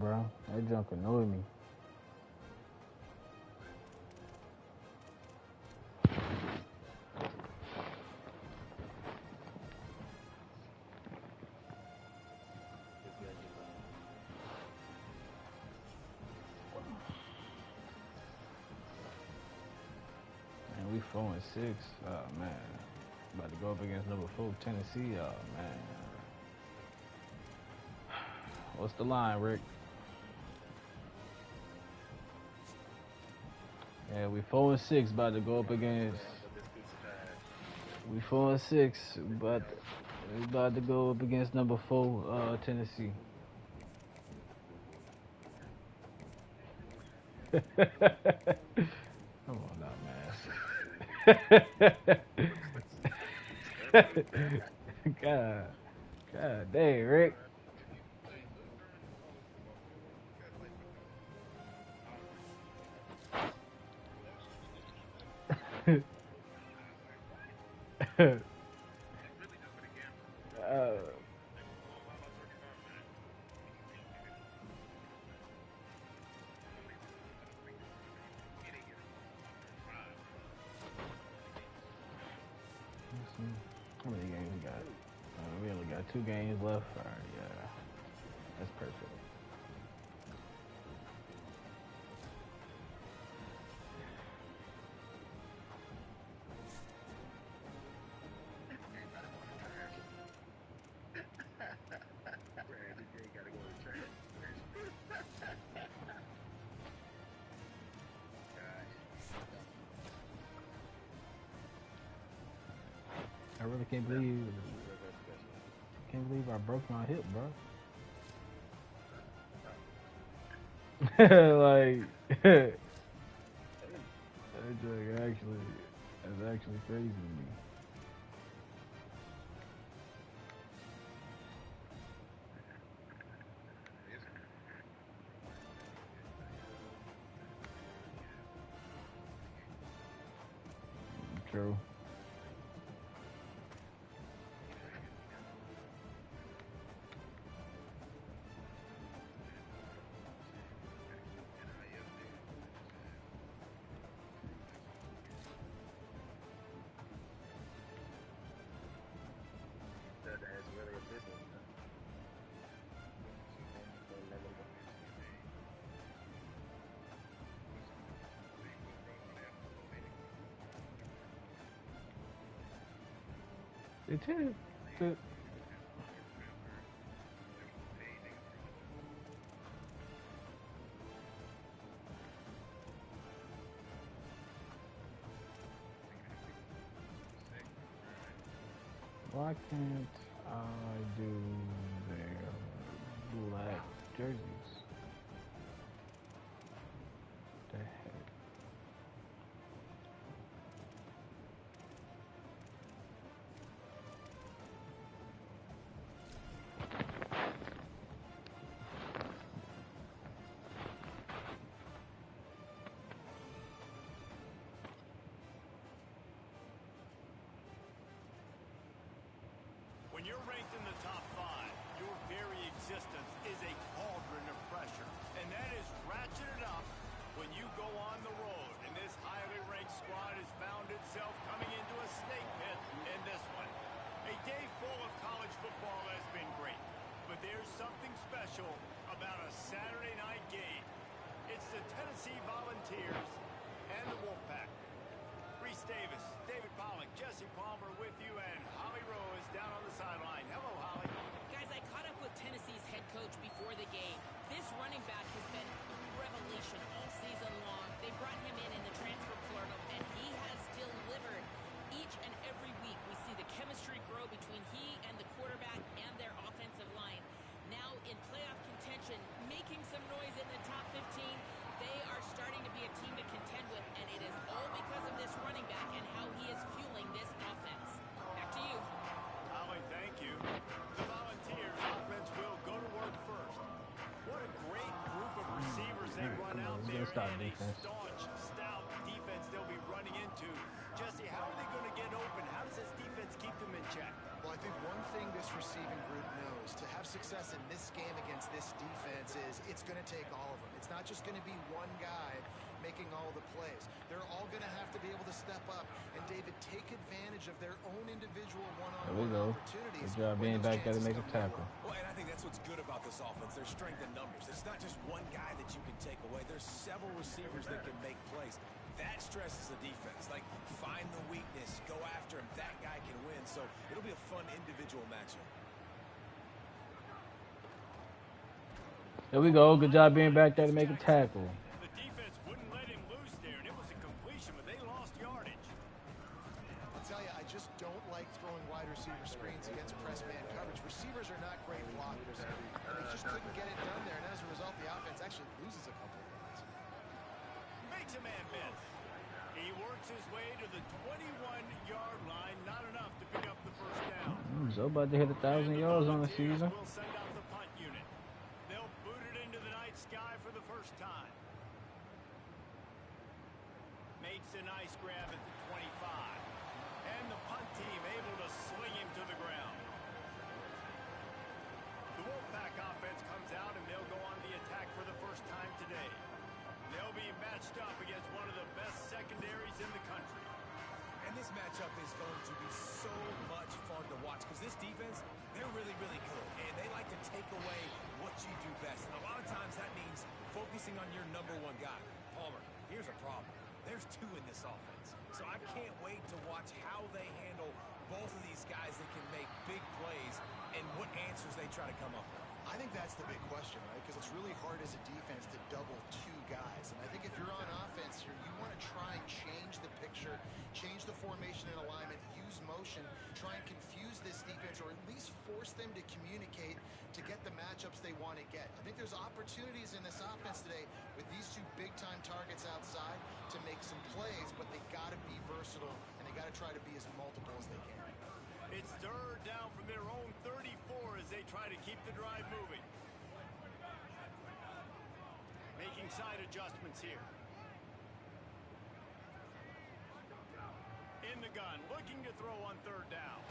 bro. That junk annoyed me. Man, we 4-6. Oh man, about to go up against number 4 Tennessee. Oh man. What's the line, Rick? Yeah, we 4-6, about to go up against. We 4-6, but we about to go up against number 4 Tennessee. Come on now, man. God dang, Rick. uh, How many games we got? We only got 2 games left. All right, yeah, that's perfect. I really can't believe I broke my hip, bro. Like, that's actually crazy to me. True. They tend to. Why can't I do their black jerseys? The heck? When you're ranked in the top 5, your very existence is a cauldron of pressure. And that is ratcheted up when you go on the road. And this highly ranked squad has found itself coming into a snake pit in this one. A day full of college football has been great. But there's something special about a Saturday night game. It's the Tennessee Volunteers and the Wolfpack. Reese Davis, David Pollock, Jesse Palmer with you, and Holly Rose down on the sideline. Hello, Holly. Guys, I caught up with Tennessee's head coach before the game. This running back has been a revelation all season long. They brought him in the transfer portal, and he has delivered. Each and every week, we see the chemistry grow between he and the quarterback and their offensive line. Now in playoff contention, making some noise in the top 15, they are starting to be a team to contend with, and it is all because of this running back and how he is fueling this offense. Back to you. Holly, thank you. The Volunteers offense will go to work first. What a great group of receivers they run out there, and a staunch, stout defense they'll be running into Jesse, how are they going to get open? How does this defense keep them in check? Well, I think one thing this receiving group knows to have success in this game against this defense is it's going to take all of them. It's not just going to be one guy making all the plays. They're all going to have to be able to step up and, David, take advantage of their own individual one-on-one opportunities. Good job being back there to make a tackle. Well, and I think that's what's good about this offense. Their strength in numbers. It's not just one guy that you can take away. There's several receivers that can make plays. That stresses the defense. Like, find the weakness, go after him. That guy can win. So it'll be a fun individual matchup. There we go. Good job being back there to make a tackle. The defense wouldn't let him loose there, and it was a completion, but they lost yardage. I'll tell you, I just don't like throwing wide receiver screens against press man coverage. Receivers are not great blockers, and they just couldn't get it done there. And as a result, the offense actually loses a couple of yards. Makes a man miss. He works his way to the 21-yard line. Not enough to pick up the first down. So about to hit 1,000 yards on the season. We'll send out the punt unit. They'll boot it into the night sky for the first time. Makes a nice grab at the 25. And the punt team able to swing him to the ground. The Wolfpack offense comes out and they'll go on the attack for the first time today. They'll be matched up against one of the best secondaries in the country. And this matchup is going to be so much fun to watch because this defense, they're really, really good. And they like to take away what you do best. And a lot of times that means focusing on your number one guy. Palmer, here's a problem. There's two in this offense. So I can't wait to watch how they handle both of these guys that can make big plays and what answers they try to come up with. I think that's the big question, right? Because it's really hard as a defense to double two guys. And I think if you're on offense here, you want to try and change the picture, change the formation and alignment, use motion, try and confuse this defense, or at least force them to communicate to get the matchups they want to get. I think there's opportunities in this offense today with these two big-time targets outside to make some plays, but they got to be versatile, and they got to try to be as multiple as they can. It's third down from their own 34 as they try to keep the drive moving. Making side adjustments here. In the gun, looking to throw on third down.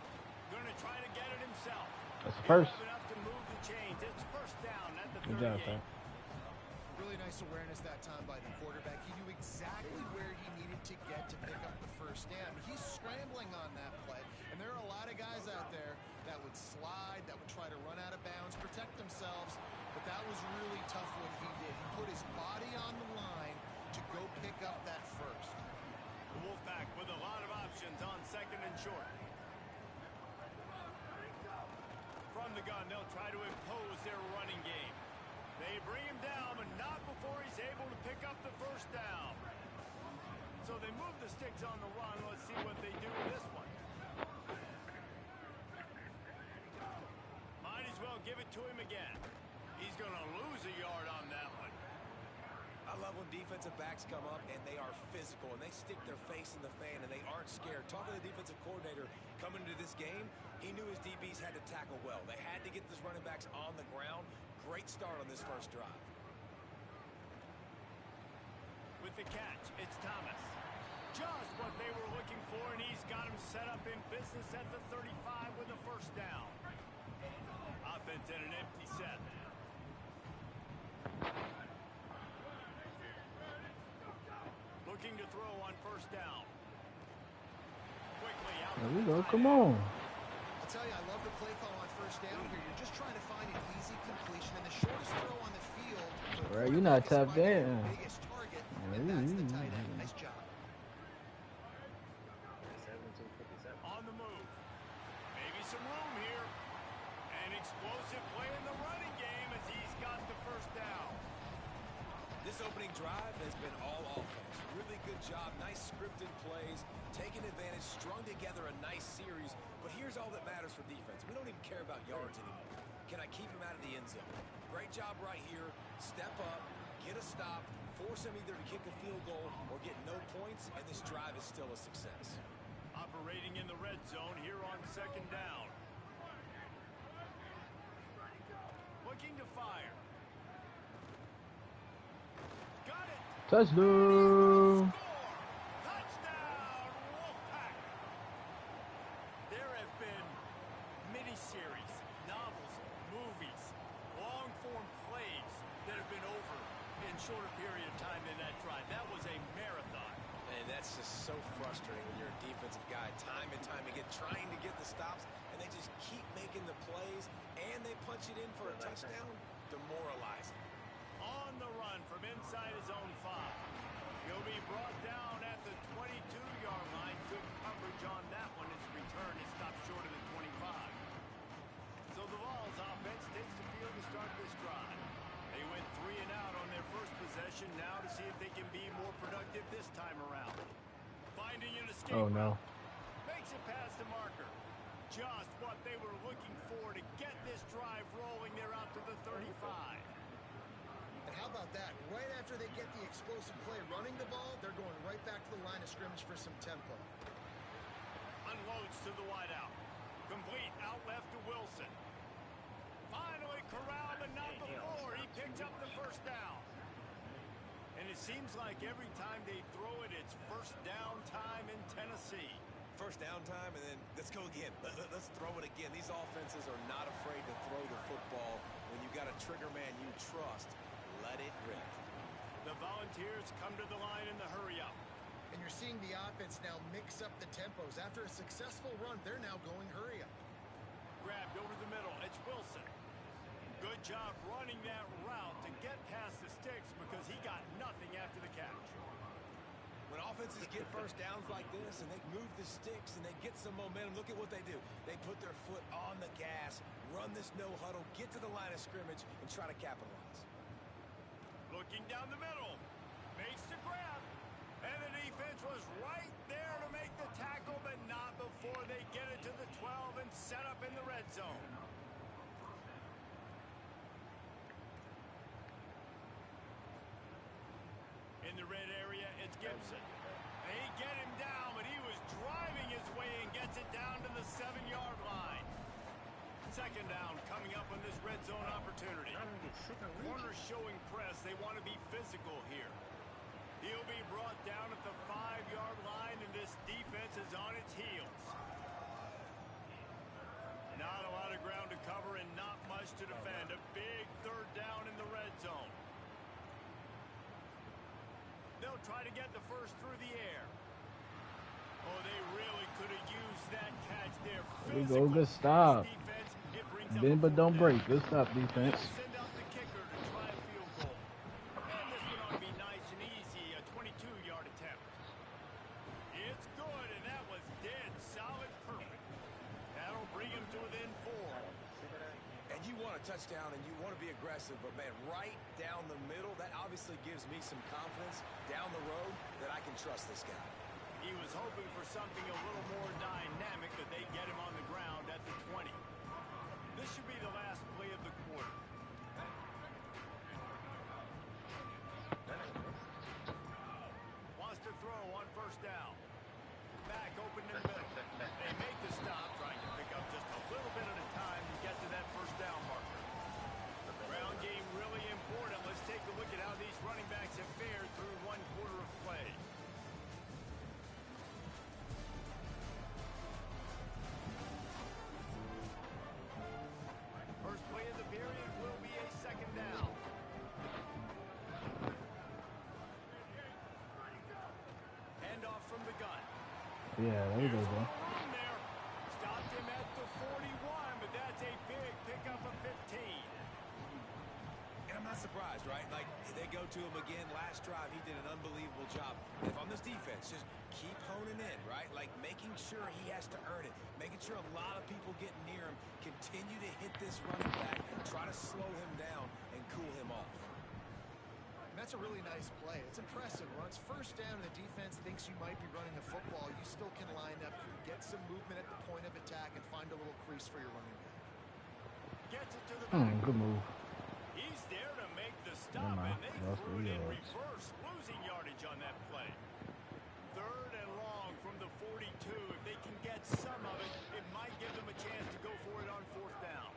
Going to try to get it himself. That's first. Enough to move the chains. It's first down at the 38. Good job, Pat. Really nice awareness that time by the quarterback. He knew exactly where he needed to get to pick up the first down. He's scrambling on that play, and there are a lot of guys out there that would slide, that would try to run out of bounds, protect themselves, but that was really tough what he did. He put his body on the line to go pick up that first. The Wolfpack with a lot of options on second and short. From the gun, they'll try to impose their running game. They bring him down, but not before he's able to pick up the first down. So they move the sticks on the run. Let's see what they do with this one. Might as well give it to him again. He's going to lose a yard on that one. I love when defensive backs come up and they are physical and they stick their face in the fan and they aren't scared. Talking to the defensive coordinator coming into this game, he knew his DBs had to tackle well. They had to get these running backs on the ground. Great start on this first drive. With the catch, it's Thomas. Just what they were looking for, and he's got him set up in business at the 35 with a first down. Offense in an empty set. Looking to throw on first down. Quickly out. There we go. Come on. I'll tell you, I love the play call on first down here. You're just trying to find an easy completion and the shortest throw on the field. Right, you're not tapped in. Biggest target, and that's the tight end. Nice job. On the move. Maybe some room here. An explosive play in the running game as he's got the first down. This opening drive has been all offense. Really good job. Nice scripted plays. Taking advantage. Strung together a nice series. But here's all that matters for defense. We don't even care about yards anymore. Can I keep him out of the end zone? Great job right here. Step up. Get a stop. Force him either to kick a field goal or get no points. And this drive is still a success. Operating in the red zone here on second down. Looking to fire. Got it. Touchdown. Touchdown, Wolfpack. in shorter period of time than that drive. That was a marathon. And that's just so frustrating when you're a defensive guy, time and time again, trying to get the stops, and they just keep making the plays, and they punch it in for a touchdown. Demoralizing. On the run from inside his own 5. He'll be brought down at the 22-yard line. Good coverage on that one. His return is stopped short of the 25. So the Vols offense takes the field to start this drive. They went 3 and out on their first possession. Now to see if they can be more productive this time around. Finding an escape. Oh no. Makes it past the marker. Just what they were looking for to get this drive rolling. They're out to the 35. And how about that? Right after they get the explosive play running the ball, they're going right back to the line of scrimmage for some tempo. Unloads to the wideout. Complete out left to Wilson. Finally corralled, but not before. He picked up the first down. And it seems like every time they throw it, it's first down time in Tennessee. First down time, and then let's go again. Let's throw it again. These offenses are not afraid to throw the football. When you've got a trigger man you trust, let it rip. The Volunteers come to the line in the hurry up. And you're seeing the offense now mix up the tempos. After a successful run, they're now going hurry up. Grabbed over the middle. It's Wilson. Good job running that route to get past the sticks because he got nothing after the catch. When offenses get first downs like this and they move the sticks and they get some momentum, look at what they do. They put their foot on the gas, run this no huddle, get to the line of scrimmage, and try to capitalize. Looking down the middle. Makes the grab. And the defense was right there to make the tackle, but not before they get it to the 12 and set up in the red zone. In the red area, it's Gibson. They get him down, but he was driving his way and gets it down to the 7-yard line. Second down coming up on this red zone opportunity. Corners showing press. They want to be physical here. He'll be brought down at the 5-yard line, and this defense is on its heels. Not a lot of ground to cover and not much to defend. A big third down in the red zone. They'll try to get the first through the air. Oh, they really could have used that catch there. There you go, good stop. Bend but don't break. Good stop, defense. Send out the kicker to try a field goal. And this one ought to be nice and easy, a 22-yard attempt. It's good, and that was dead solid perfect. That'll bring him to within 4. And you want a touchdown and you want to be aggressive, but man, right down the middle, that obviously gives me some confidence down the road that I can trust this guy. He was hoping for something a little more dynamic, but they get him on the ground at the 20. This should be the last play of the quarter. Wants to throw on first down. Back open in the middle. They make the stop, trying to pick up just a little bit at a time to get to that first down marker. Ground game really important. Let's take a look at how these running backs have fared through 1 quarter of play. First play of the period will be a second down. Handoff from the gun. Yeah, there you go, bro. Stopped him at the 41, but that's a big pickup of 15. And I'm not surprised, right? Like, they go to him again. Last drive, he did an unbelievable job. If on this defense, just keep honing in, right? Like, making sure he has to earn it. Making sure a lot of people get near him. Continue to hit this running back. Try to slow him down and cool him off. And that's a really nice play. It's impressive. Once first down and the defense thinks you might be running the football, you still can line up, get some movement at the point of attack, and find a little crease for your running back. Gets it to the back. Good move. He's there to make the stop, and they Lost threw it 3 in yards. reverse, losing yardage on that play. Third and long from the 42. If they can get some of it, it might give them a chance to go for it on fourth down.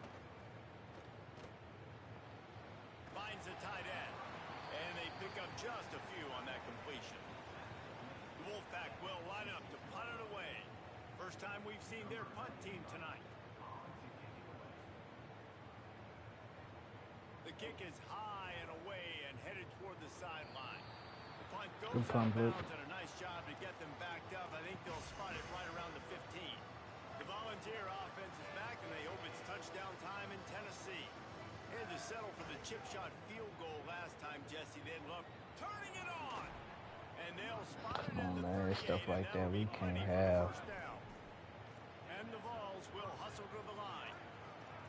Finds a tight end, and they pick up just a few on that completion. The Wolfpack will line up to punt it away. First time we've seen their punt team tonight. The kick is high and away and headed toward the Good pump, did but a nice job to get them backed up. I think they'll spot it right around the 15. The Volunteer offense is back, and they hope it's touchdown time in Tennessee. They had to settle for the chip shot field goal last time, Jesse. They'd love turning it on. And they'll spot it come at on, the man, 38, stuff like and that that'll we be can't plenty for the have. first down. And the Vols will hustle to the line.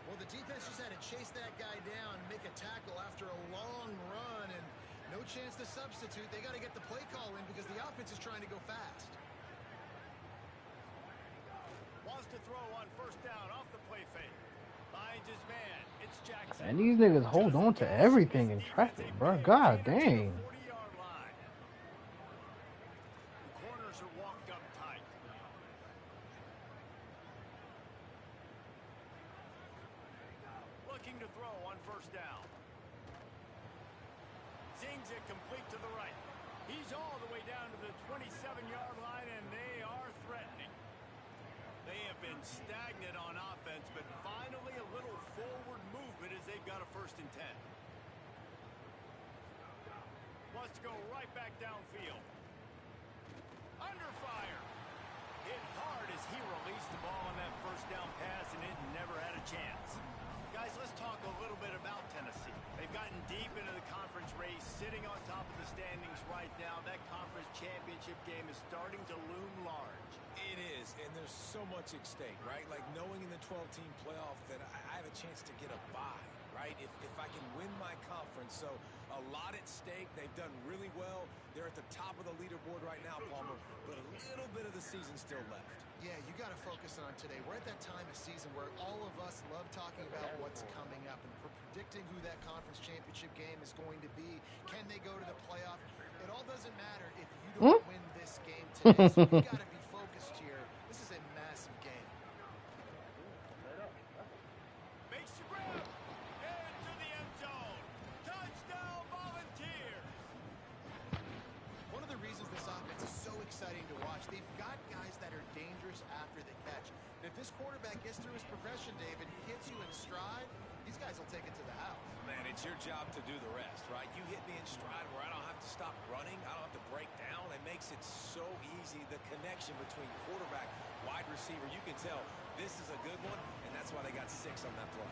Well, the defense just had to chase that guy down, make a tackle after a long run, and no chance to substitute. They got to get the play call in because the offense is trying to go fast. Wants to throw on first down off the play fake. Finds his man. It's Jackson. And these niggas hold on to everything in traffic, bro. God dang. 40-yard line. The corners are walked up tight. Looking to throw on first down. Zings it complete to the right. He's all the way down to the 27-yard line, and they are threatening. They have been stagnant on offense, but finally a little forward movement as they've got a 1st and 10. Wants to go right back downfield. Under fire. Hit hard as he released the ball on that first down pass, and it never had a chance. Guys, let's talk a little bit about Tennessee. They've gotten deep into the conference race, sitting on top of the standings right now. That conference championship game is starting to loom large. It is, and there's so much at stake, right? Like knowing in the 12-team playoff that I have a chance to get a bye, right? If I can win my conference. So a lot at stake. They've done really well. They're at the top of the leaderboard right now, Palmer, but a little bit of the season still left. Yeah, you got to focus on today. We're at that time of season where all of us love talking about what's coming up and predicting who that conference championship game is going to be. Can they go to the playoff? It all doesn't matter if you don't win this game today. So you got to be focused here. This is a massive game. Makes the grab. Into the end zone. Touchdown, Volunteers. One of the reasons this offense is so exciting to watch, they've got guys that are dangerous after the catch. And if this quarterback gets through his progression, David, hits you in stride, these guys will take it to the house. Man, it's your job to do the rest, right? You hit me in stride where I don't have to stop running. I don't have to break down. It makes it so easy, the connection between quarterback, wide receiver. You can tell this is a good one, and that's why they got 6 on that play.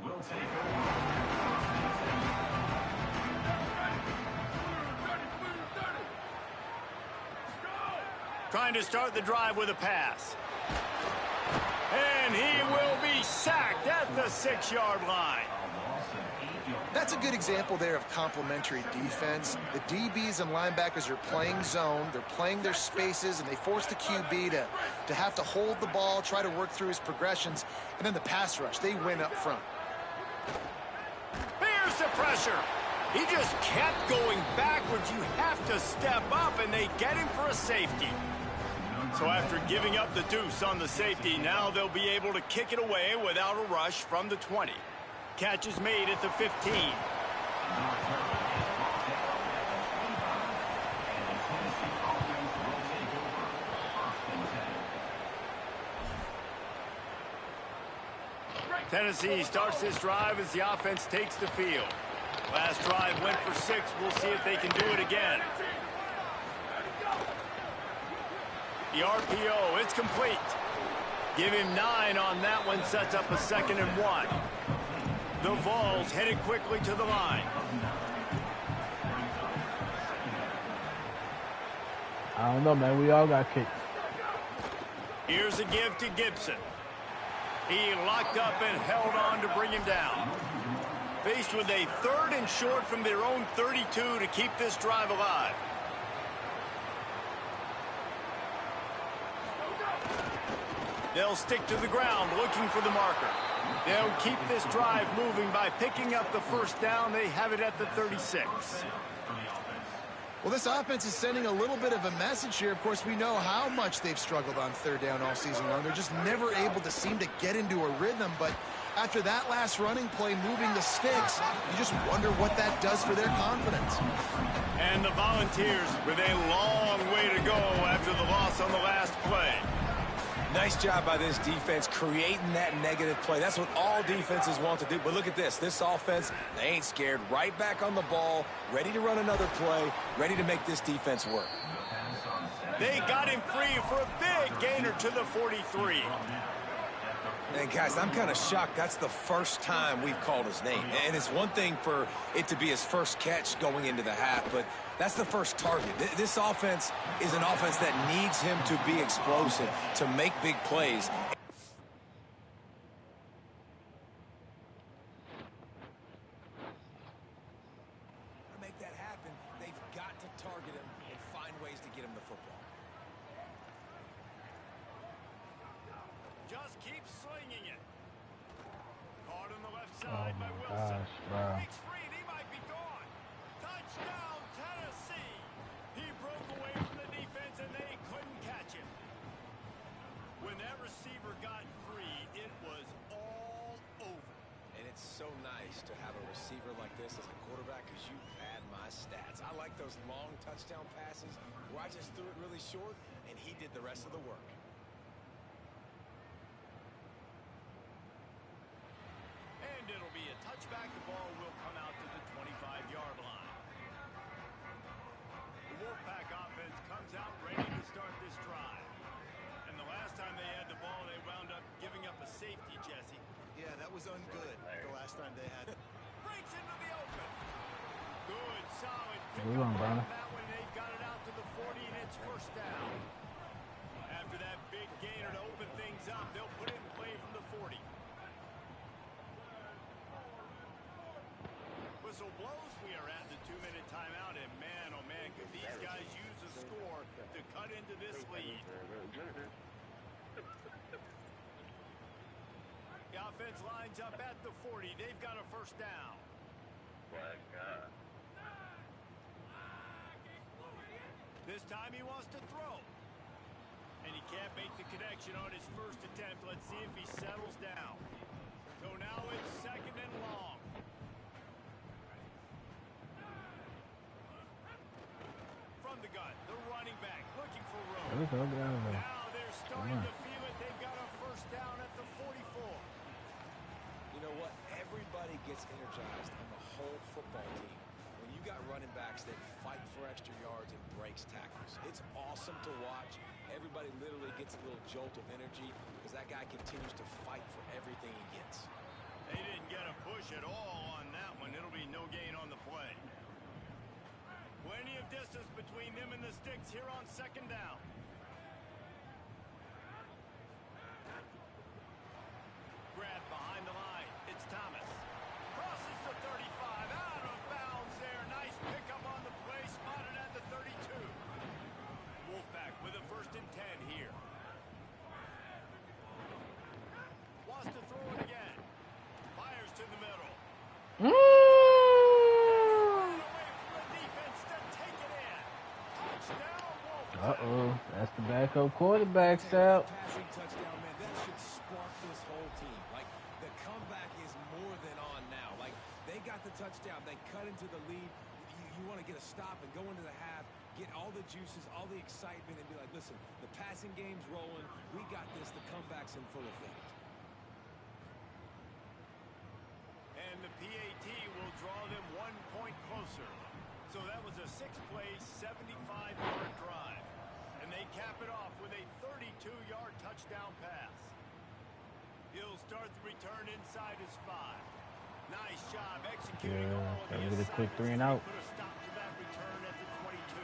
We'll take over. Trying to start the drive with a pass. And he will be sacked at the 6-yard line. That's a good example there of complementary defense. The DBs and linebackers are playing zone, they're playing their spaces, and they force the QB to have to hold the ball, try to work through his progressions, and then the pass rush, they win up front. Here's the pressure. He just kept going backwards. You have to step up, and they get him for a safety. So after giving up the deuce on the safety, now they'll be able to kick it away without a rush from the 20. Catch is made at the 15. Tennessee starts this drive as the offense takes the field. Last drive went for 6. We'll see if they can do it again. The RPO, it's complete. Give him 9 on that one, sets up a 2nd and 1. The Vols headed quickly to the line. I don't know, man. We all got kicked. Here's a give to Gibson. He locked up and held on to bring him down. Faced with a 3rd and short from their own 32 to keep this drive alive. They'll stick to the ground looking for the marker. They'll keep this drive moving by picking up the 1st down. They have it at the 36. Well, this offense is sending a little bit of a message here. Of course, we know how much they've struggled on 3rd down all season long. They're just never able to seem to get into a rhythm. But after that last running play, moving the sticks, you just wonder what that does for their confidence. And the Volunteers with a long way to go after the loss on the last play. Nice job by this defense creating that negative play. That's what all defenses want to do. But look at this. This offense, they ain't scared. Right back on the ball, ready to run another play, ready to make this defense work. They got him free for a big gainer to the 43. And guys, I'm kind of shocked. That's the first time we've called his name. And it's one thing for it to be his first catch going into the half, but that's the first target. This offense is an offense that needs him to be explosive, to make big plays. To make that happen, they've got to target him and find ways to get him the football. Just keep slinging it. Caught on the left side by Wilson. Gosh, wow. Breaks free and he might be gone. Touchdown, Tennessee. He broke away from the defense and they couldn't catch him. When that receiver got free, it was all over. And it's so nice to have a receiver like this as a quarterback because you pad my stats. I like those long touchdown passes where I just threw it really short and he did the rest of the work. And it'll be a touchback. The ball will come out to the 25-yard line. The Wolfpack offense comes out ready to start this drive. And the last time they had the ball, they wound up giving up a safety, Jesse. Yeah, that was ungood the last time they had it. Breaks into the open. Good, solid pick Good one, up Brandon. on that one. They've got it out to the 40, and it's first down. After that big gainer to open things up, they'll put it in play from the 40. Whistle blows. We are at the 2-minute timeout, and man, oh man, could these guys use a score to cut into this lead. The offense lines up at the 40. They've got a first down. This time he wants to throw. And he can't make the connection on his first attempt. Let's see if he settles down. So now it's second and long. From the gun, the running back looking for There we room. go. Get out of there. Now they're starting to feel it. They've got a first down at the 44. You know what? Everybody gets energized on the whole football team when you got running backs that fight for extra yards and breaks tackles. It's awesome to watch. Everybody literally gets a little jolt of energy because that guy continues to fight for everything he gets. They didn't get a push at all on that one. It'll be no gain on the play. Plenty of distance between them and the sticks here on second down. Grab behind the line. It's Thomas. Crosses the 35. Out of bounds there. Nice pickup on the play. Spotted at the 32. Wolfpack with a first and 10 here. Wants to throw it again. Fires to the middle. Away from the defense to take it in. Touchdown, Wolfpack. Uh-oh. That's the backup quarterback, Sal. Passing touchdown, man, that should spark this whole team. Like, the comeback is more than on now. Like, they got the touchdown. They cut into the lead. You want to get a stop and go into the half, get all the juices, all the excitement, and be like, listen, the passing game's rolling. We got this. The comeback's in full effect. And the PAT will draw them 1 point closer. So that was a 6-play, 75-yard drive. And they cap it off with a 32-yard touchdown pass. He'll start the return inside his 5. Nice job executing Yeah, all of gotta the get a quick assignments. 3 and out. Put a stop to that return at the 22.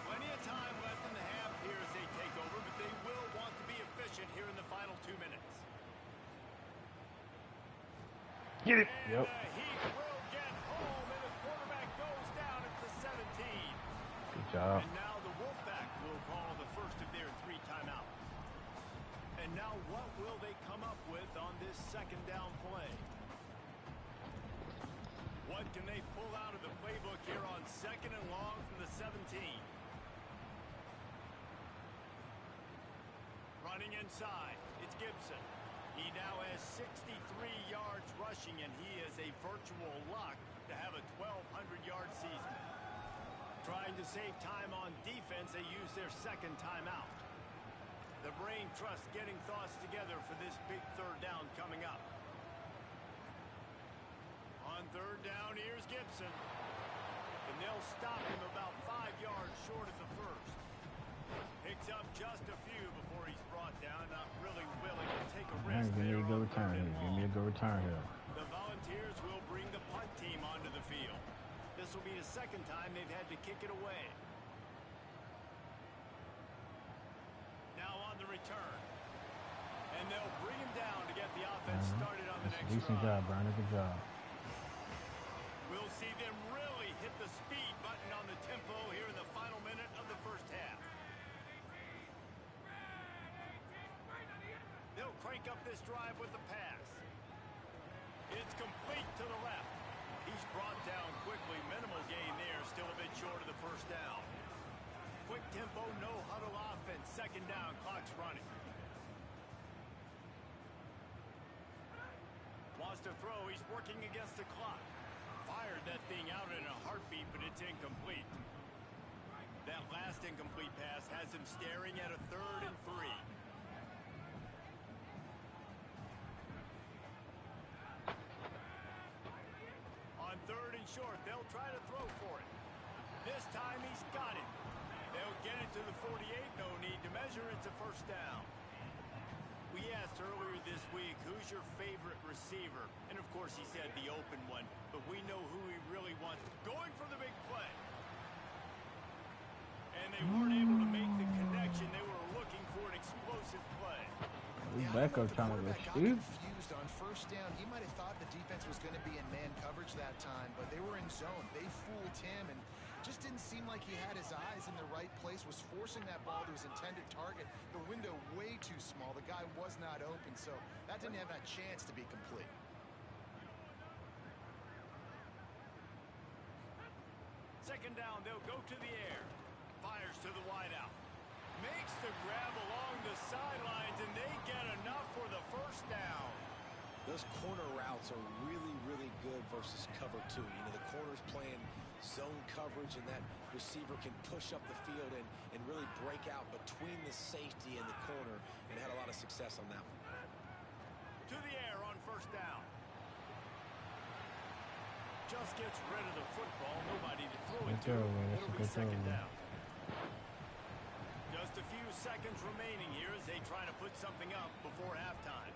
Plenty of time left in the half here as they take over, but they will want to be efficient here in the final 2 minutes. Get it. And Yep. the Heat will get home, and the quarterback goes down at the 17. Good job. And now the Wolfpack will call the first of their 3 timeouts. And now what will they come up with on this second down play? What can they pull out of the playbook here on second and long from the 17? Running inside, it's Gibson. He now has 63 yards rushing, and he is a virtual lock to have a 1,200-yard season. Trying to save time on defense, they use their second timeout. The brain trust getting thoughts together for this big third down coming up. On third down, here's Gibson. And they'll stop him about 5 yards short of the first. Picks up just a few before he's brought down. Not really willing to take a risk. Give me a good return here. Give me a good return here. The Volunteers will bring the punt team onto the field. This will be the second time they've had to kick it away. Now on the return. And they'll bring him down to get the offense started on the next drive. Decent job, Brandon. Good job. We'll see them really hit the speed button on the tempo here in the final minute of the first half. They'll crank up this drive with the pass. It's complete to the left. He's brought down quickly. Minimal gain there. Still a bit short of the first down. Quick tempo, no huddle offense. Second down, clock's running. Wants to throw. He's working against the clock. Fired that thing out in a heartbeat, but it's incomplete. That last incomplete pass has him staring at a 3rd and 3. On 3rd and short, they'll try to throw for it. This time he's got it. They'll get it to the 48. No need to measure. It's a first down. We asked earlier this week, who's your favorite receiver? And, of course, he said the open one. But we know who he really wants. Going for the big play. And they weren't able to make the connection. They were looking for an explosive play. We back up trying to receive. Confused on first down. He might have thought the defense was going to be in man coverage that time, but they were in zone. They fooled him and just didn't seem like he had his eyes in the right place, was forcing that ball to his intended target. The window way too small. The guy was not open, so that didn't have that chance to be complete. Second down, they'll go to the air. Fires to the wideout. Makes the grab along the sidelines, and they get enough for the first down. Those corner routes are really, really good versus cover 2. You know, the corner's playing zone coverage, and that receiver can push up the field and really break out between the safety and the corner, and had a lot of success on that one. To the air on first down. Just gets rid of the football. Nobody to throw it to. It'll be second down. Just a few seconds remaining here as they try to put something up before halftime.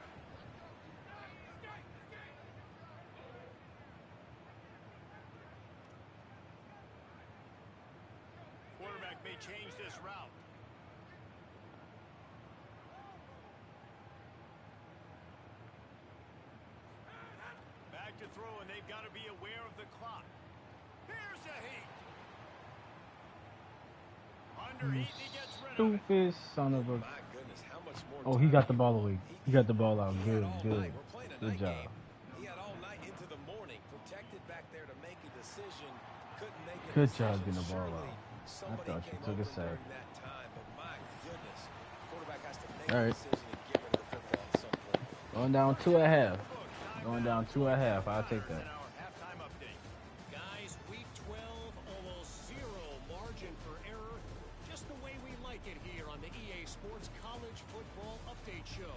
Quarterback may change this route. Back to throw, and they've got to be aware of the clock. Here's a heat. Under heat, he gets rid of it. Stupid son of a... My goodness, how much more Oh, he got the ball away. He got the ball out. Good, good. Good job. He had all night into the morning, protected back there to make a decision. Couldn't make a Good decision. job getting the ball Surely out. I somebody thought you came took a open sack. during that time, but my goodness, the quarterback has to make All a right. decision and get rid of the football at some point. Going down 2.5. Going down 2.5. I'll take that. Halftime update. Guys, week 12, almost zero margin for error. Just the way we like it here on the EA Sports College Football Update Show.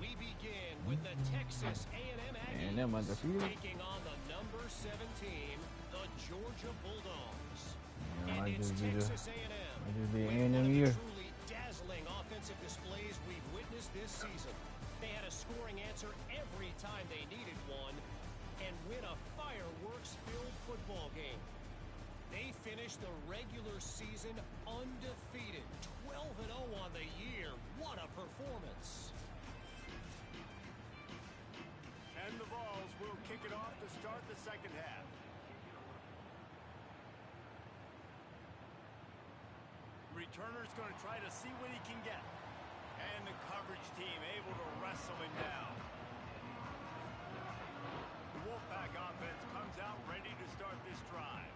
We begin with the Texas A&M And Aggies them undefeated. taking on the number 7 team, the Georgia Bulldogs. Yeah, And might it's just be the Texas A&M. might just be with A&M one of the year. truly dazzling offensive displays we've witnessed this season. They had a scoring answer every time they needed one and win a fireworks-filled football game. They finished the regular season undefeated, 12-0 on the year. What a performance. And the Vols will kick it off to start the second half. Returner's going to try to see what he can get. And the coverage team able to wrestle him down. The Wolfpack offense comes out ready to start this drive.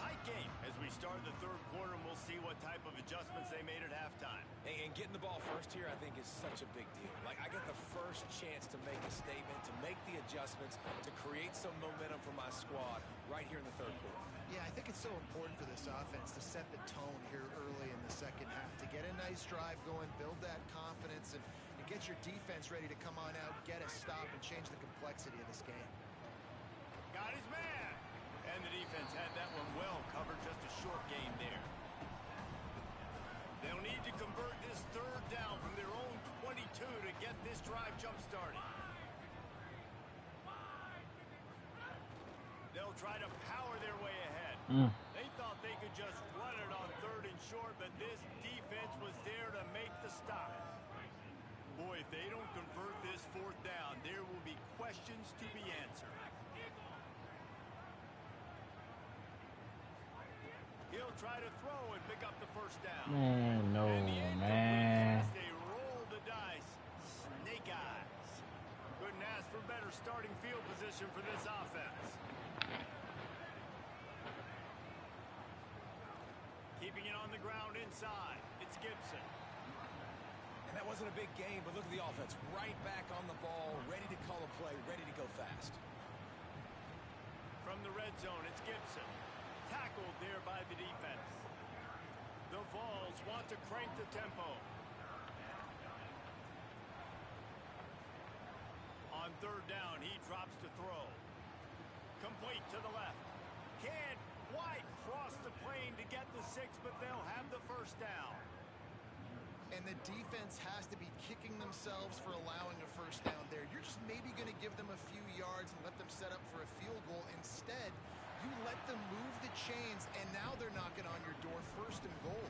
Tight game as we start the third quarter, and we'll see what type of adjustments they made at halftime. And getting the ball first here, I think, is such a big deal. Like, I get the first first chance to make a statement, to make the adjustments, to create some momentum for my squad right here in the third quarter. Yeah, I think it's so important for this offense to set the tone here early in the second half, to get a nice drive going, build that confidence, and get your defense ready to come on out, get a stop, and change the complexity of this game. Got his man. And the defense had that one well covered, just a short game there. They'll need to convert this third down from their own 22 to get this drive jump-started. They'll try to power their way ahead. They thought they could just run it on third and short, but this defense was there to make the stop. Boy, if they don't convert this fourth down, there will be questions to be answered. He'll try to throw and pick up the first down. Man, no, man. They roll the dice. Snake eyes. Couldn't ask for better starting field position for this offense. Keeping it on the ground inside. It's Gibson. And that wasn't a big game, but look at the offense. Right back on the ball, ready to call a play, ready to go fast. From the red zone, it's Gibson. Tackled there by the defense. The Vols want to crank the tempo. On third down, he drops to throw. Complete to the left. Can't quite cross the plane to get the 6, but they'll have the first down. And the defense has to be kicking themselves for allowing a first down there. You're just maybe going to give them a few yards and let them set up for a field goal. Instead, you let them move the chains, and now they're knocking on your door, first and goal.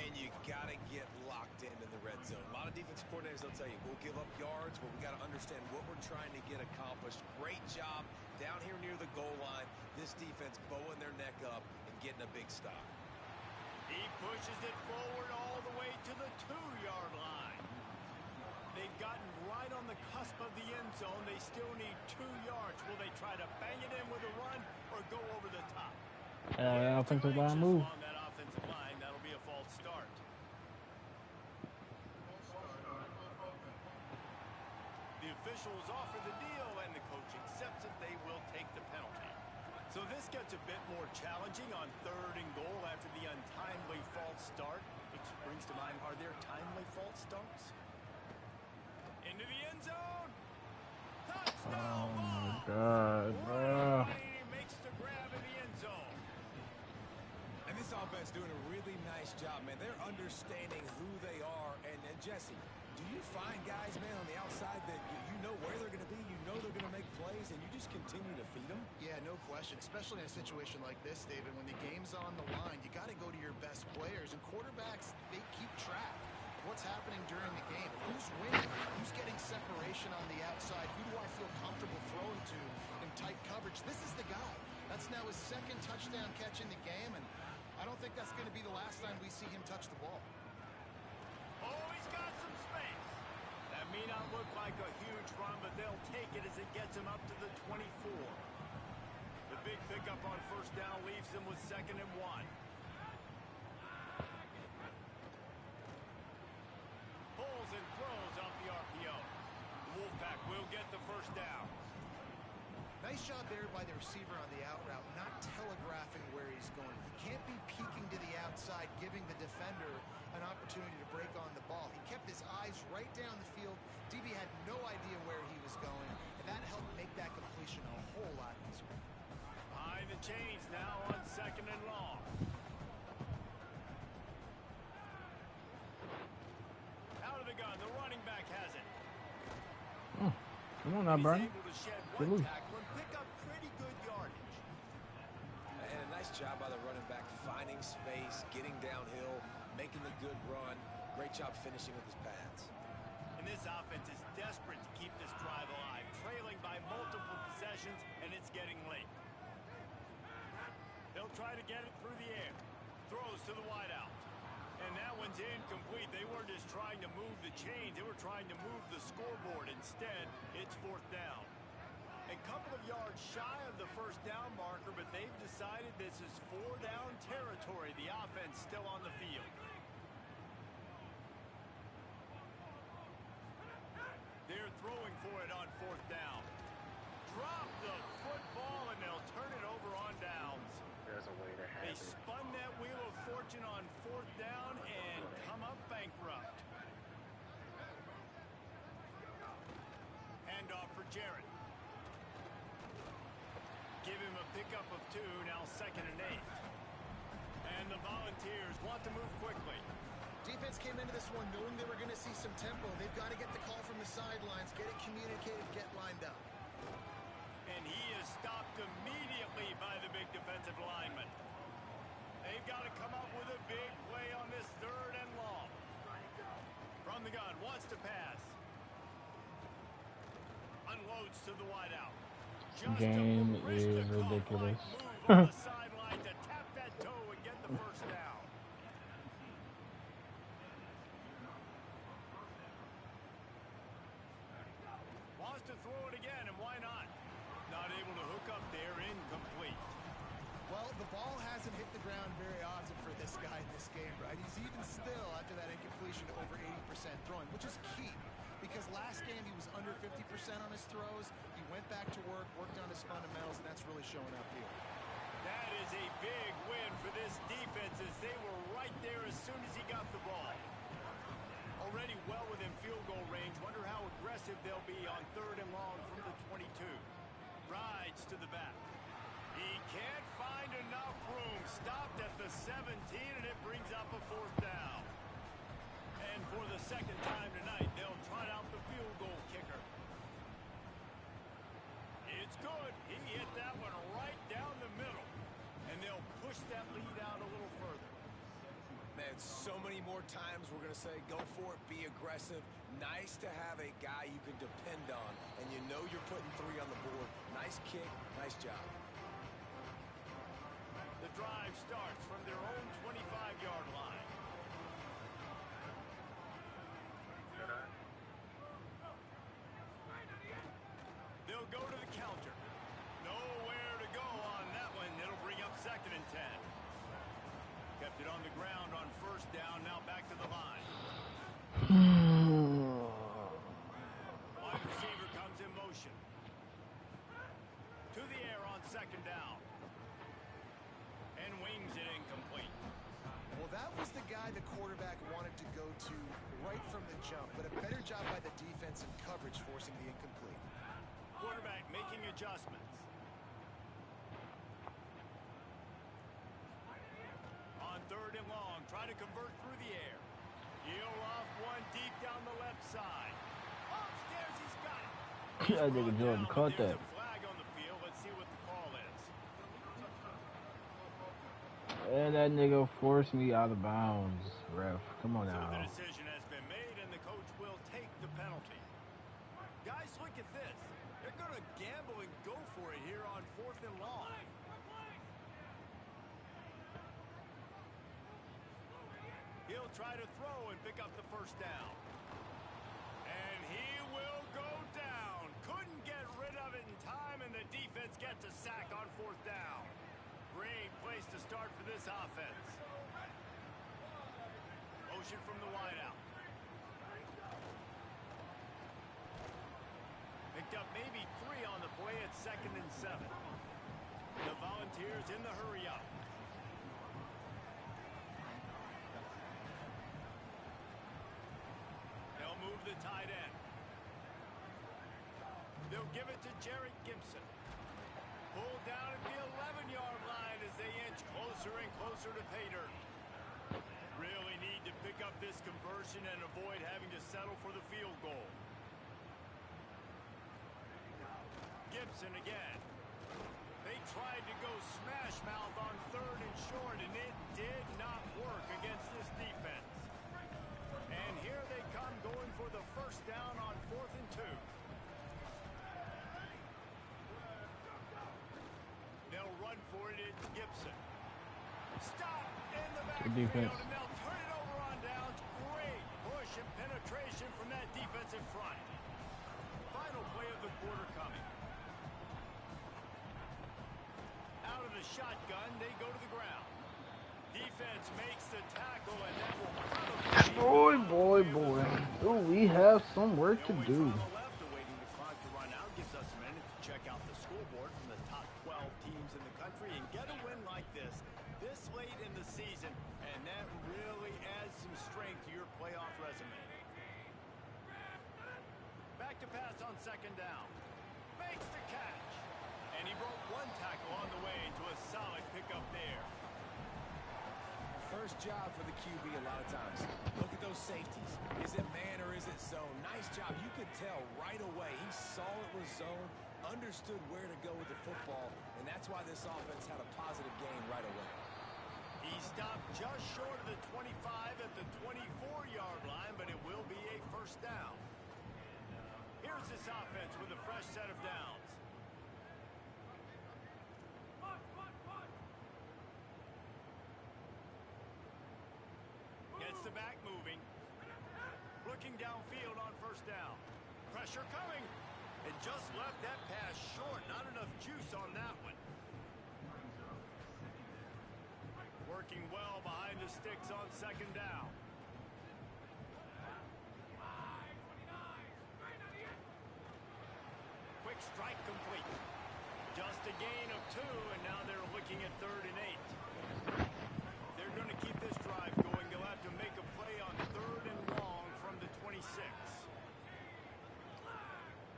And you got to get locked in the red zone. A lot of defense coordinators, they'll tell you, we'll give up yards, but we got to understand what we're trying to get accomplished. Great job down here near the goal line. This defense bowing their neck up and getting a big stop. He pushes it forward all the way to the 2-yard line. They've gotten right on the cusp of the end zone. They still need 2 yards. Will they try to bang it in with a run or go over the top? Offensive line move. On that offensive line, that'll be a false start. The officials offer the deal, and the coach accepts it. They will take the penalty. So this gets a bit more challenging on third and goal after the untimely false start. Which brings to mind, are there timely false starts? Into the end zone. Touchdown. Oh my God, bro. He makes the grab in the end zone. And this offense doing a really nice job, man. They're understanding who they are. And Jesse, do you find guys, man, on the outside that you know where they're going to be, you know they're going to make plays, and you just continue to feed them? Yeah, no question, especially in a situation like this, David. When the game's on the line, you got to go to your best players, and quarterbacks, they keep track of what's happening during the game. Who's winning? Who's getting separation on the outside? Who do I feel comfortable throwing to in tight coverage? This is the guy. That's now his 2nd touchdown catch in the game, and I don't think that's going to be the last time we see him touch the ball. Oh, he's got some space. That may not look like a huge run, but they'll take it as it gets him up to the 24. The big pickup on first down leaves them with 2nd and 1. Pulls and throws off the RPO. The Wolfpack will get the first down. Nice job there by the receiver on the out route, not telegraphing where he's going. He can't be peeking to the outside, giving the defender an opportunity to break on the ball. He kept his eyes right down the field. DB had no idea where he was going, and that helped make that completion a whole lot easier. Behind the chains now on 2nd and long. Out of the gun, the running back has it. Come on now, Bernie. He's able to shed Good one move. tackle and pick up pretty good yardage. And a nice job by the running back, finding space, getting downhill, making the good run. Great job finishing with his pads. And this offense is desperate to keep this drive alive, trailing by multiple possessions, and it's getting late. They'll try to get it through the air. Throws to the wideout. And that one's incomplete. They weren't just trying to move the chains. They were trying to move the scoreboard. Instead, it's 4th down. A couple of yards shy of the first down marker, but they've decided this is 4-down territory. The offense still on the field. Their down. Drop the football, and they'll turn it over on downs. There's a way to have They it. spun that wheel of fortune on 4th down and come up bankrupt. Handoff for Jarrett. Give him a pickup of 2, now 2nd and 8. And the Volunteers want to move quickly. Defense came into this one knowing they were going to see some tempo. They've got to get the call from the sidelines, get it communicated, get lined up. And he is stopped immediately by the big defensive lineman. They've got to come up with a big play on this 3rd and long. From the gun, wants to pass. Unloads to the wideout. Just Game is ridiculous. move on the sideline to tap that toe and get the 1st down. Wants to throw it again, and why not? Not able to hook up there, incomplete. Well, the ball hasn't hit the ground very often for this guy in this game, right? He's even still, after that incompletion, over 80% throwing, which is key. Because last game he was under 50% on his throws. He went back to work, worked on his fundamentals, and that's really showing up here. That is a big win for this defense as they were right there as soon as he got the ball. Already well within field goal range. Wonder how aggressive they'll be on 3rd and long from the 22. Rides to the back. He can't find enough room. Stopped at the 17, and it brings up a 4th down. And for the 2nd time tonight, they'll trot out the field goal kicker. It's good. He hit that one right down the middle. And they'll push that lead out a little further. Man, so many more times we're going to say, go for it, be aggressive. Nice to have a guy you can depend on, and you know you're putting 3 on the board. Nice kick, nice job. The drive starts from their own 25-yard line. They'll go to the counter. Nowhere to go on that one. It'll bring up 2nd and 10. Kept it on the ground on 1st down. Now back to the line. Wide receiver comes in motion. To the air on 2nd down. And wings it incomplete. Well, that was the guy the quarterback wanted to go to right from the jump, but a better job by the defense in coverage forcing the incomplete. Quarterback making adjustments. On 3rd and long, trying to convert through the air. He'll off one deep down the left side. Upstairs, he's got it. That nigga Jordan caught that. There's a flag on the field. Let's see what the call is. And that nigga forced me out of bounds, ref. Come on So now. the decision has been made, and the coach will take the penalty. Guys, look at this. They're going to gamble and go for it here on 4th and long. He'll try to throw and pick up the 1st down. And he will go down. Couldn't get rid of it in time, and the defense gets a sack on 4th down. Great place to start for this offense. Motion from the wideout. Picked up maybe 3 on the play at 2nd and 7. The Volunteers in the hurry up. They'll move the tight end. They'll give it to Jarrett Gibson. Pulled down at the 11-yard line as they inch closer and closer to pay dirt. Really need to pick up this conversion and avoid having to settle for the field goal. Gibson again. They tried to go smash mouth on 3rd and short, and it did not work against this defense. And here they come going for the 1st down on 4th and 2. They'll run for it. It's Gibson. Stop in the backfield, and they'll turn it over on downs. Great push and penetration from that defensive front. Final play of the quarter coming. Out of the shotgun, they go to the ground. Defense makes the tackle, and that will probably... Boy. Oh, we have some work to do. On the left, awaiting the clock to run out. Gives scoreboard from the top 12 teams in the country and get a win like this late in the season, and that really adds some strength to your playoff resume. Back to pass on second down. Makes the catch. And he broke one tackle on the way to a solid pickup there. First job for the QB a lot of times. Look at those safeties. Is it man or is it zone? Nice job. You could tell right away. He saw it was zone, understood where to go with the football, and that's why this offense had a positive gain right away. He stopped just short of the 25 at the 24-yard line, but it will be a first down. Here's this offense with a fresh set of downs. Gets the back moving. Looking downfield on first down. Pressure coming. And just left that pass short. Not enough juice on that one. Working well behind the sticks on second down. Quick strike complete. Just a gain of 2, and now they're looking at 3rd and 8. They're going to keep this drive going. They'll have to make a play on 3rd and long from the 26.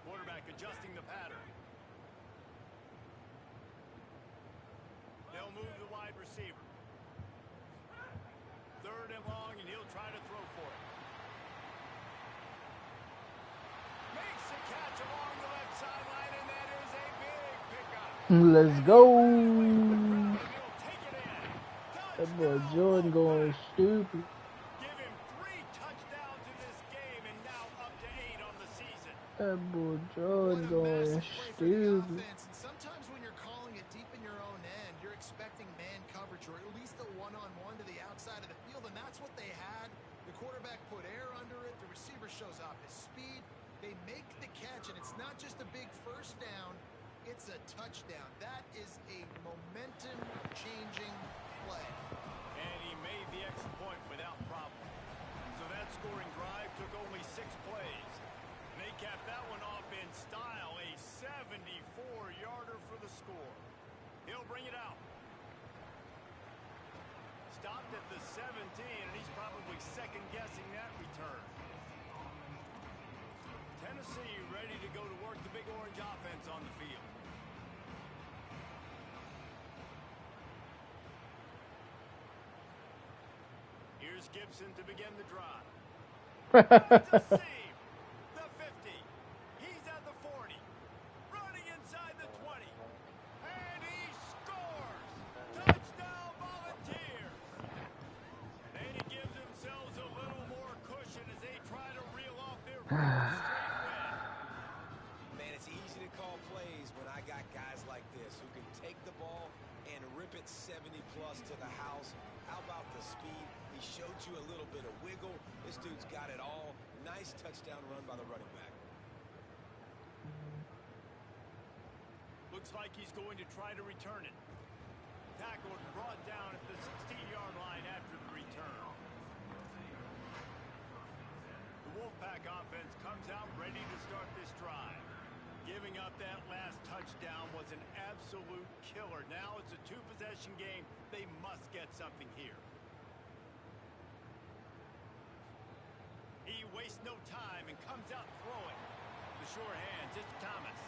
Quarterback adjusting the pattern. They'll move the wide receiver. 3rd and long, and he'll try to throw for it. Makes a catch along the left sideline, and that is a big pickup. Let's go. He'll take it in. That boy Jordan going stupid. Give him 3 touchdowns in this game, and now up to 8 on the season. That boy Jordan What a going massive play for the stupid. offense. And sometimes when you're calling it deep in your own end, you're expecting man coverage or at least a one-on-one to the outside of the field, and that's what they had. The quarterback put air under it. The receiver shows off his speed. They make the catch, and it's not just a big first down. It's a touchdown. That is a momentum-changing play. And he made the extra point without problem. So that scoring drive took only 6 plays. And they capped that one off in style, a 74-yarder for the score. He'll bring it out. Stopped at the 17, and he's probably second-guessing that return. Tennessee ready to go to work the Big Orange offense on the field. Here's Gibson to begin the drive. It's a seam. The 50. He's at the 40. Running inside the 20. And he scores. Touchdown Volunteers. And he gives themselves a little more cushion as they try to reel off their first straight win. Man, it's easy to call plays when I got guys like this who can take the ball and rip it 70-plus to the house. How about the speed? He showed you a little bit of wiggle. This dude's got it all. Nice touchdown run by the running back. Looks like he's going to try to return it. Tackled and brought down at the 16-yard line after the return. The Wolfpack offense comes out ready to start this drive. Giving up that last touchdown was an absolute killer. Now it's a 2-possession game. They must get something here. He wastes no time and comes out throwing. The sure hands, it's Thomas.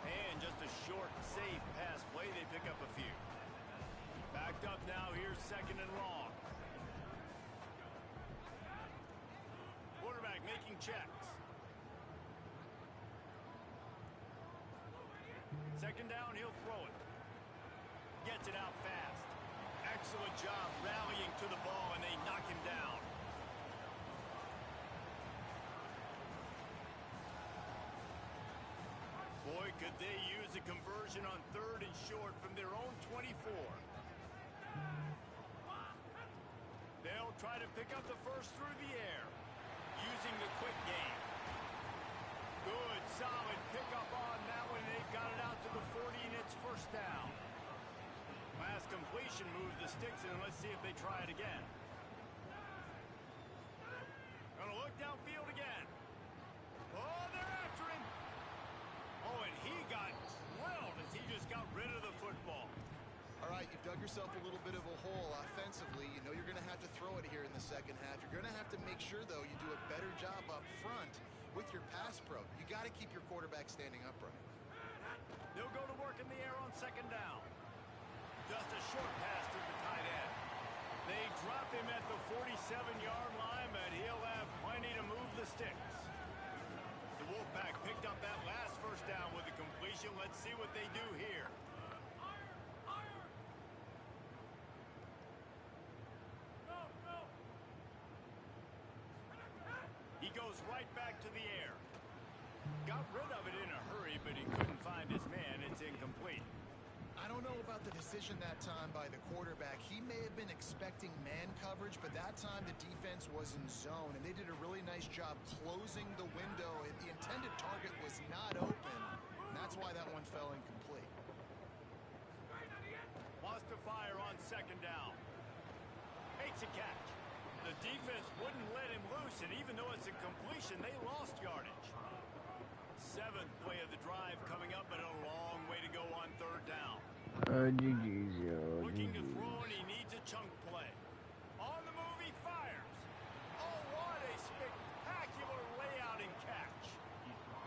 And just a short, safe pass play. They pick up a few. Backed up now. Here's 2nd and long. Quarterback making checks. 2nd down, he'll throw it. Gets it out fast. Excellent job rallying to the ball, and they knock him down. Boy, could they use a conversion on 3rd and short from their own 24. They'll try to pick up the first through the air, using the quick game. Good, solid pickup on that one. They've got it out to the 40, and it's first down. Last completion moved the sticks, and let's see if they try it again. Gonna look downfield again. Oh, they're after him. Oh, and he got drilled as yourself a little bit of a hole offensively. You know you're going to have to throw it here in the second half. You're going to have to make sure, though, you do a better job up front with your pass pro. You got to keep your quarterback standing upright. They'll go to work in the air on second down. Just a short pass to the tight end. They drop him at the 47-yard line, but he'll have plenty to move the sticks. The Wolfpack picked up that last first down with a completion. Let's see what they do here. He goes right back to the air. Got rid of it in a hurry, but he couldn't find his man. It's incomplete. I don't know about the decision that time by the quarterback. He may have been expecting man coverage, but that time the defense was in zone, and they did a really nice job closing the window. The intended target was not open, and that's why that one fell incomplete. Wants to fire on second down. Makes a catch. The defense wouldn't let him loose, and even though it's a completion, they lost yardage. Seventh play of the drive coming up, but a long way to go on third down. Looking to throw, and he needs a chunk play. On the move, he fires. Oh, what a spectacular layout and catch.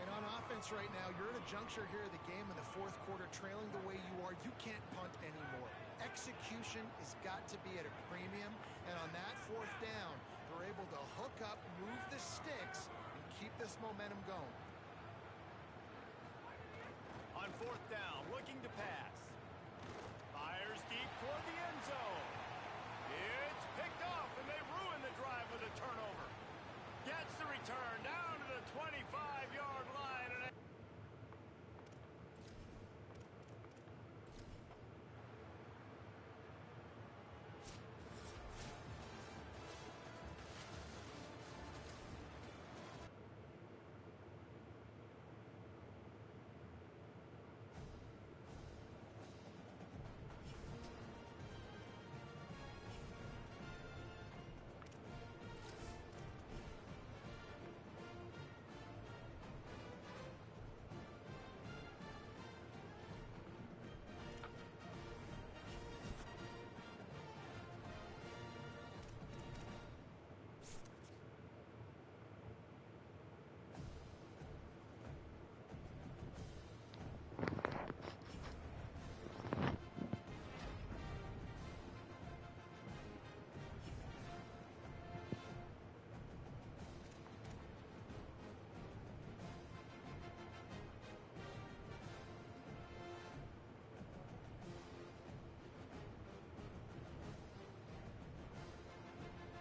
And on offense right now, you're at a juncture here of the game in the fourth quarter, trailing the way you are. You can't punt anymore. Execution has got to be at a premium, and on that fourth down, they're able to hook up, move the sticks, and keep this momentum going. On fourth down, looking to pass. Fires deep toward the end zone. It's picked off, and they ruin the drive with a turnover. Gets the return down to the 25.